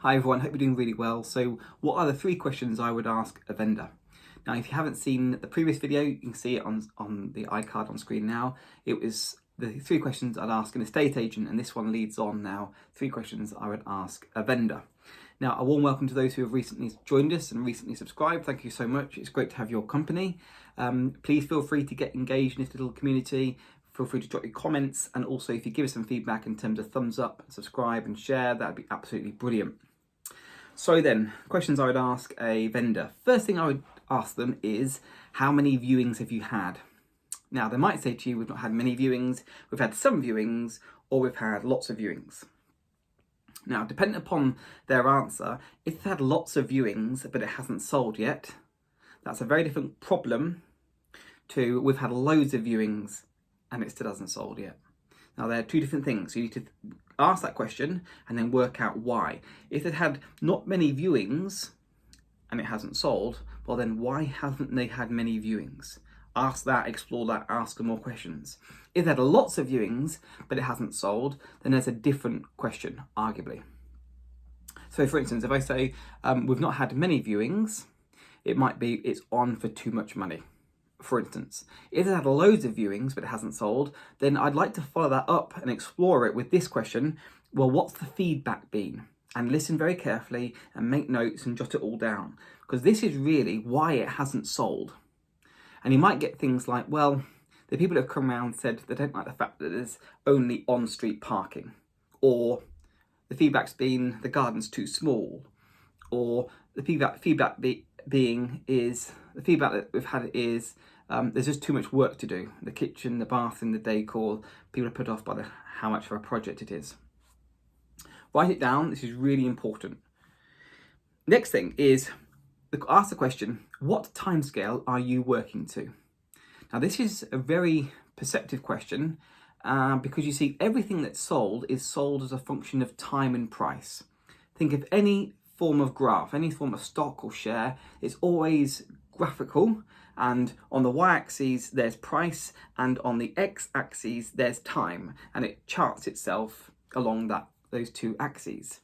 Hi everyone, hope you're doing really well. So what are the 3 questions I would ask a vendor? Now if you haven't seen the previous video, you can see it on the iCard on screen now. It was the 3 questions I'd ask an estate agent, and this one leads on now, 3 questions I would ask a vendor. Now a warm welcome to those who have recently joined us and recently subscribed. Thank you so much, it's great to have your company. Please feel free to get engaged in this little community. Feel free to drop your comments, and also if you give us some feedback in terms of thumbs up, subscribe and share, that'd be absolutely brilliant. So then, questions I would ask a vendor. First thing I would ask them is, how many viewings have you had? Now they might say to you, we've not had many viewings, we've had some viewings, or we've had lots of viewings. Now, depending upon their answer, if they've had lots of viewings but it hasn't sold yet, that's a very different problem to we've had loads of viewings and it still hasn't sold yet. Now, they're 2 different things. You need to ask that question and then work out why. If they've had not many viewings and it hasn't sold, well then why haven't they had many viewings? Ask that, explore that, ask them more questions. If they had lots of viewings but it hasn't sold, then there's a different question, arguably. So for instance, if I say we've not had many viewings, it might be it's on for too much money. For instance, if they had loads of viewings but it hasn't sold, then I'd like to follow that up and explore it with this question. Well, what's the feedback been? And listen very carefully and make notes and jot it all down, because this is really why it hasn't sold. And you might get things like, well, the people that have come around said they don't like the fact that there's only on-street parking, or the feedback's been the garden's too small, or the feedback that we've had is there's just too much work to do. The kitchen, the bathroom, the decor, people are put off by how much of a project it is. Write it down, this is really important. Next thing is, ask the question, what timescale are you working to? Now this is a very perceptive question because you see everything that's sold is sold as a function of time and price. Think of any form of graph, any form of stock or share, it's always graphical, and on the y-axis there's price and on the x-axis there's time, and it charts itself along those 2 axes.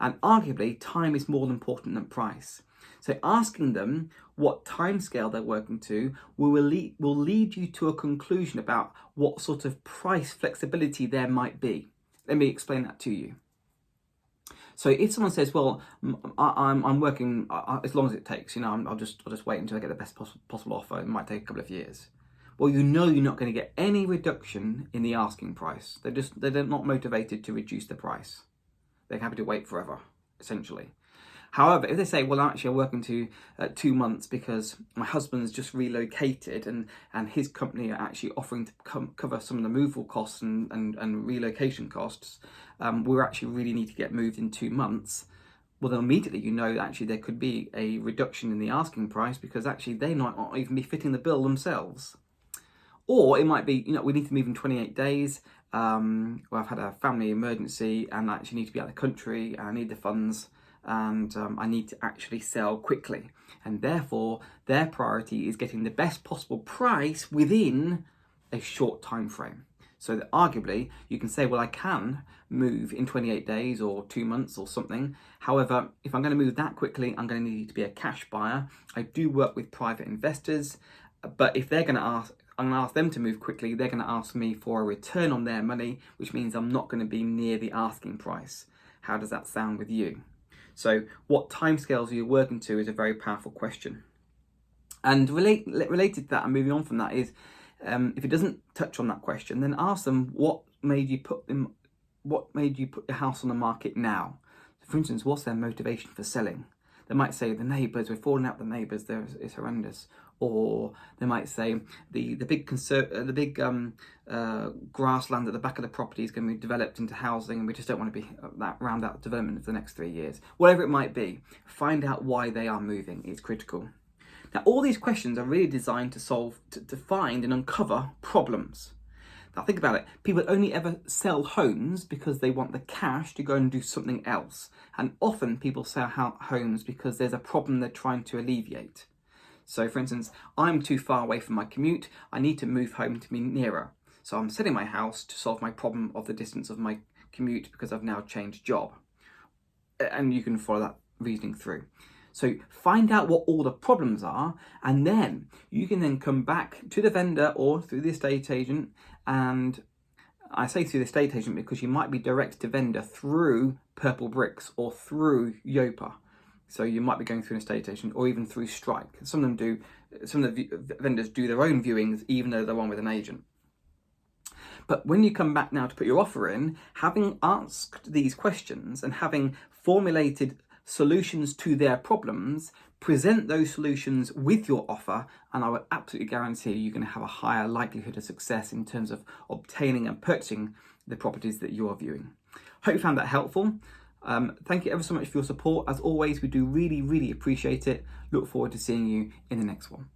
And arguably time is more important than price. So asking them what timescale they're working to will lead you to a conclusion about what sort of price flexibility there might be. Let me explain that to you. So if someone says, well, I'm working as long as it takes, I'll just wait until I get the best possible offer, it might take a couple of years. Well, you're not going to get any reduction in the asking price. They're not motivated to reduce the price. They're happy to wait forever, essentially. However, if they say, well, actually I'm working to 2 months because my husband's just relocated and his company are actually offering to cover some of the movable costs and relocation costs, we actually really need to get moved in 2 months. Well, then immediately that actually there could be a reduction in the asking price because actually they might not even be fitting the bill themselves. Or it might be, we need to move in 28 days. Well, I've had a family emergency and I actually need to be out of the country. I need the funds and I need to actually sell quickly. And therefore, their priority is getting the best possible price within a short time frame. So that arguably, you can say, well, I can move in 28 days or 2 months or something. However, if I'm going to move that quickly, I'm going to need to be a cash buyer. I do work with private investors, but if I'm going to ask them to move quickly, they're going to ask me for a return on their money, which means I'm not going to be near the asking price. How does that sound with you? So what timescales are you working to is a very powerful question. And related to that and moving on from that is, if it doesn't touch on that question, then ask them what made you put your house on the market now. For instance, what's their motivation for selling? They might say the neighbours, we're falling out with the neighbours, it's horrendous. Or they might say the big grassland at the back of the property is going to be developed into housing and we just don't want to be around that development for the next 3 years. Whatever it might be, find out why they are moving. It's critical. Now, all these questions are really designed to find and uncover problems. Now think about it, people only ever sell homes because they want the cash to go and do something else. And often people sell homes because there's a problem they're trying to alleviate. So for instance, I'm too far away from my commute, I need to move home to be nearer. So I'm selling my house to solve my problem of the distance of my commute because I've now changed job. and you can follow that reasoning through. So find out what all the problems are, and then you can then come back to the vendor or through the estate agent. And I say through the estate agent because you might be direct to vendor through Purple Bricks or through Yopa. So you might be going through an estate agent or even through Strike. Some of the vendors do their own viewings even though they're on with an agent. But when you come back now to put your offer in, having asked these questions and having formulated solutions to their problems, present those solutions with your offer, and I will absolutely guarantee you're going to have a higher likelihood of success in terms of obtaining and purchasing the properties that you are viewing. Hope you found that helpful. Thank you ever so much for your support. As always, we do really, really appreciate it. Look forward to seeing you in the next one.